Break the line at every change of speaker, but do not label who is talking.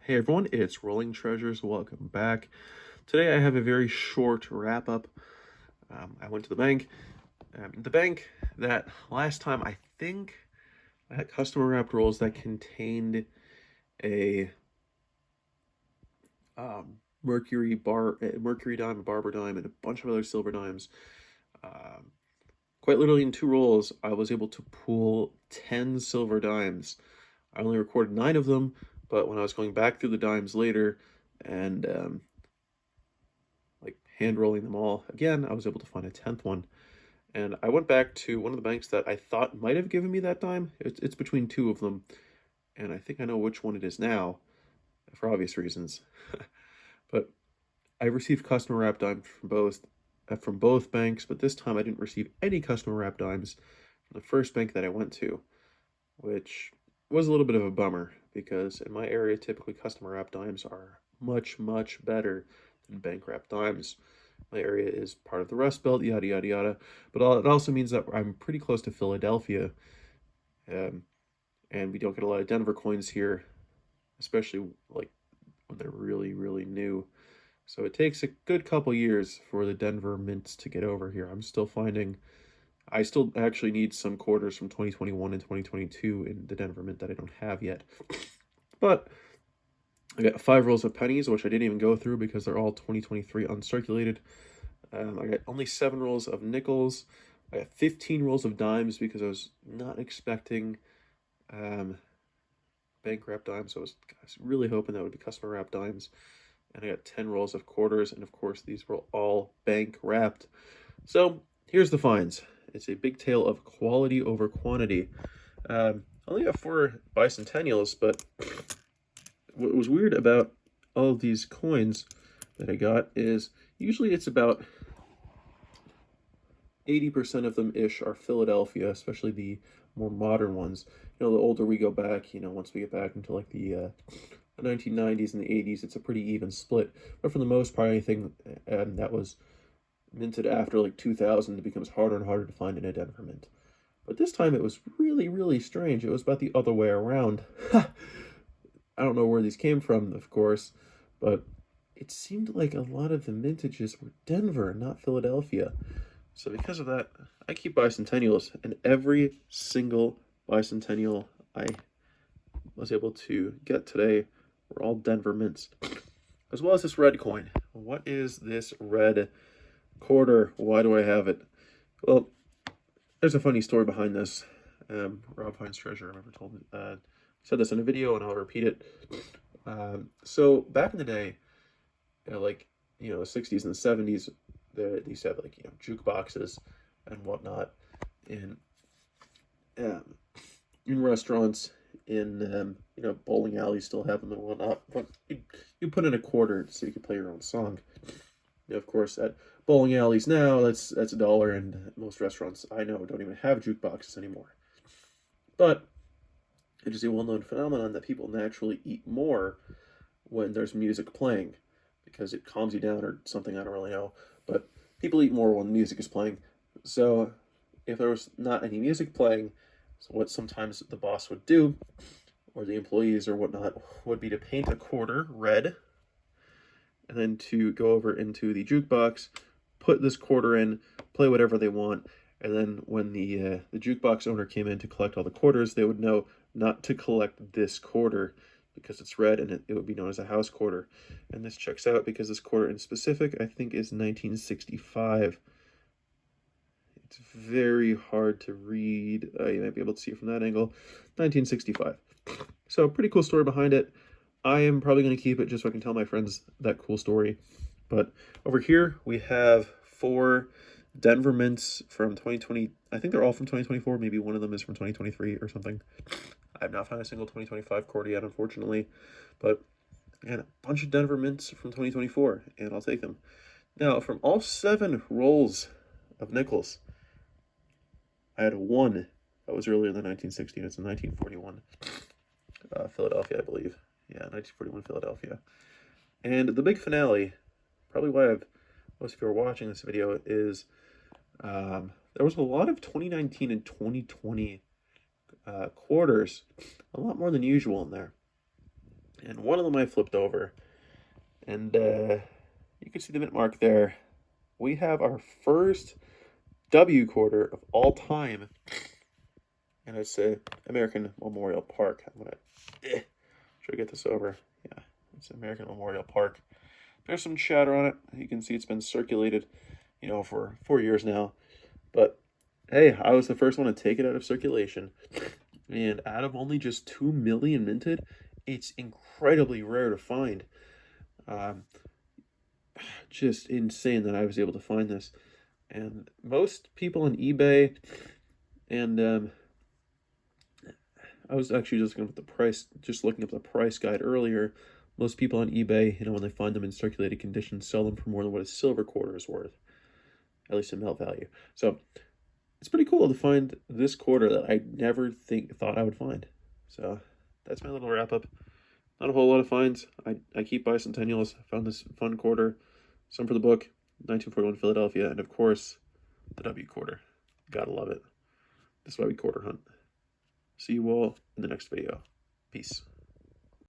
Hey everyone, it's Rolling Treasures. Welcome back. Today I have a very short wrap up. I went to the bank. The bank that last time I think I had customer wrapped rolls that contained a Mercury dime, a Barber dime, and a bunch of other silver dimes. Um, Quite literally in two rolls, I was able to pull 10 silver dimes. I only recorded 9 of them, but when I was going back through the dimes later and like hand rolling them all again, I was able to find a 10th one. And I went back to one of the banks that I thought might have given me that dime. It's between two of them, and I think I know which one it is now, for obvious reasons. But I received customer wrap dimes from both banks, but this time I didn't receive any customer wrap dimes from the first bank that I went to, which was a little bit of a bummer because in my area, typically customer wrap dimes are much, much better than bank wrap dimes. My area is part of the Rust Belt, yada, yada, yada. But it also means that I'm pretty close to Philadelphia, um, and we don't get a lot of Denver coins here, especially like when they're really, really new. So it takes a good couple years for the Denver mints to get over here. I still actually need some quarters from 2021 and 2022 in the Denver mint that I don't have yet. But I got 5 rolls of pennies, which I didn't even go through because they're all 2023 uncirculated. I got only 7 rolls of nickels. I got 15 rolls of dimes because I was not expecting bank wrap dimes. I was really hoping that would be customer wrap dimes. And I got 10 rolls of quarters, and of course these were all bank wrapped. So here's the finds. It's a big tale of quality over quantity. I only got 4 bicentennials, but what was weird about all of these coins that I got is usually it's about 80% of them ish are Philadelphia, especially the more modern ones. The older we go back, once we get back into like the 1990s and the 80s, it's a pretty even split. But for the most part, anything that was minted after like 2000, it becomes harder and harder to find in a Denver mint. But this time it was really, really strange. It was about the other way around. I don't know where these came from, of course, but it seemed like a lot of the mintages were Denver, not Philadelphia. So because of that, I keep bicentennials, and every single bicentennial I was able to get today were all Denver mints, as well as this red coin. What is this red quarter? Why do I have it? Well, there's a funny story behind this. Rob finds treasure. I remember said this in a video, and I'll repeat it. So back in the day, the 60s and the 70s, they used to have jukeboxes and whatnot in restaurants, in bowling alleys still have them and whatnot. But you put in a quarter so you can play your own song. Of course, at bowling alleys now, that's $1, and most restaurants I know don't even have jukeboxes anymore. But it is a well-known phenomenon that people naturally eat more when there's music playing because it calms you down or something, I don't really know. But people eat more when music is playing. So if there was not any music playing, so what sometimes the boss would do, or the employees or whatnot, would be to paint a quarter red, and then to go over into the jukebox, put this quarter in, play whatever they want, and then when the jukebox owner came in to collect all the quarters, they would know not to collect this quarter because it's red, and it would be known as a house quarter. And this checks out because this quarter in specific, I think, is 1965. It's very hard to read. You might be able to see it from that angle. 1965. So pretty cool story behind it. I am probably going to keep it just so I can tell my friends that cool story. But over here we have 4 Denver mints from 2020. I think they're all from 2024. Maybe one of them is from 2023 or something. I have not found a single 2025 quarter yet, unfortunately. But again, a bunch of Denver mints from 2024, and I'll take them. Now, from all 7 rolls of nickels, I had 1 that was earlier than 1960. It's in 1941. Philadelphia, I believe. Yeah, 1941 Philadelphia. And the big finale, probably why most of you are watching this video, is there was a lot of 2019 and 2020 quarters, a lot more than usual in there. And one of them I flipped over. And you can see the mint mark there. We have our first W quarter of all time. And it's American Memorial Park. I'm going to try to get this over. Yeah, it's American Memorial Park. There's some chatter on it. You can see it's been circulated, for 4 years now. But hey, I was the first one to take it out of circulation. And out of only just 2 million minted, it's incredibly rare to find. Just insane that I was able to find this. And most people on eBay, and I was actually just looking up the price guide earlier. Most people on eBay, when they find them in circulated condition, sell them for more than what a silver quarter is worth, at least in melt value. So it's pretty cool to find this quarter that I never thought I would find. So that's my little wrap up. Not a whole lot of finds. I keep bicentennials. I found this fun quarter. Some for the book, 1941 Philadelphia, and of course, the W quarter. Gotta love it. That's why we quarter hunt. See you all in the next video. Peace.